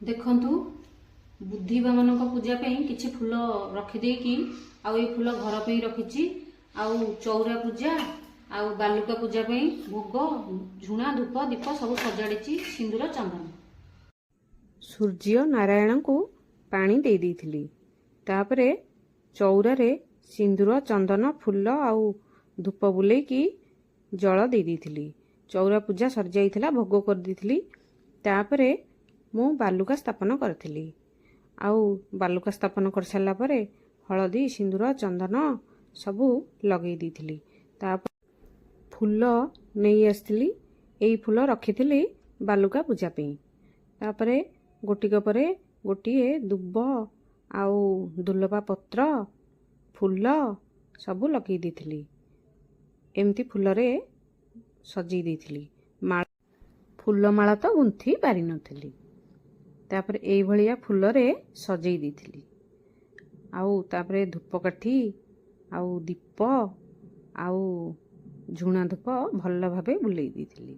ଦେଖନ୍ତୁ ବୁଦ୍ଧିବାମାନଙ୍କ ପୂଜା ପାଇଁ କିଛି ଫୁଲ ରଖିଦେଇକି ଆଉ ଏଇ ଫୁଲ ଘର ପାଇଁ ରଖିଛି। ଆଉ ଚଉରା ପୂଜା ଆଉ ବାଲୁକା ପୂଜା ପାଇଁ ଭୋଗ ଝୁଣା ଧୂପ ଦୀପ ସବୁ ସଜାଡ଼ିଛି ସିନ୍ଦୁର ଚନ୍ଦନ। ସୂର୍ଯ୍ୟ ନାରାୟଣଙ୍କୁ ପାଣି ଦେଇ ଦେଇଥିଲି। ତାପରେ ଚଉରାରେ ସିନ୍ଦୁର ଚନ୍ଦନ ଫୁଲ ଆଉ ଧୂପ ବୁଲେଇକି ଜଳ ଦେଇ ଦେଇଥିଲି। ଚଉରା ପୂଜା ସରିଯାଇଥିଲା, ଭୋଗ କରିଦେଇଥିଲି। ତାପରେ ମୁଁ ବାଲୁକା ସ୍ଥାପନ କରିଥିଲି। ଆଉ ବାଲୁକା ସ୍ଥାପନ କରିସାରିଲା ପରେ ହଳଦୀ ସିନ୍ଦୁର ଚନ୍ଦନ ସବୁ ଲଗେଇ ଦେଇଥିଲି। ତାପରେ ଫୁଲ ନେଇ ଆସିଥିଲି। ଏଇ ଫୁଲ ରଖିଥିଲି ବାଲୁକା ପୂଜା ପାଇଁ। ତାପରେ ଗୋଟିକ ପରେ ଗୋଟିଏ ଦୁବ ଆଉ ଦୁଲପା ପତ୍ର ଫୁଲ ସବୁ ଲଗେଇ ଦେଇଥିଲି। ଏମିତି ଫୁଲରେ ସଜେଇ ଦେଇଥିଲି। ଫୁଲମାଳ ତ ଗୁନ୍ଥି ପାରିନଥିଲି। ତାପରେ ଏଇଭଳିଆ ଫୁଲରେ ସଜେଇ ଦେଇଥିଲି। ଆଉ ତାପରେ ଧୂପକାଠି ଆଉ ଦୀପ ଆଉ ଝୁଣା ଧୂପ ଭଲ ଭାବେ ବୁଲେଇ ଦେଇଥିଲି।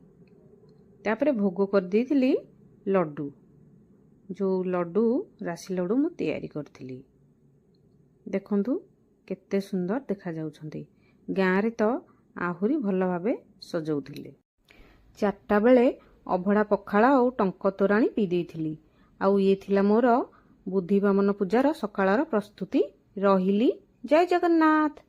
ତାପରେ ଭୋଗ କରିଦେଇଥିଲି ଲଡ଼ୁ। ଯେଉଁ ଲଡ଼ୁ ରାଶି ଲଡ଼ୁ ମୁଁ ତିଆରି କରିଥିଲି। ଦେଖନ୍ତୁ କେତେ ସୁନ୍ଦର ଦେଖାଯାଉଛନ୍ତି। ଗାଁରେ ତ ଆହୁରି ଭଲ ଭାବେ ସଜଉଥିଲେ। 4ଟା ବେଳେ ଅଭଡ଼ା ପଖାଳ ଆଉ ଟଙ୍କ ତୋରାଣି ପିଇ ଦେଇଥିଲି। ଆଉ ଇଏ ଥିଲା ମୋର ବୁଦ୍ଧିବାମନ ପୂଜାର ସକାଳର ପ୍ରସ୍ତୁତି। ରହିଲି। ଜୟ ଜଗନ୍ନାଥ।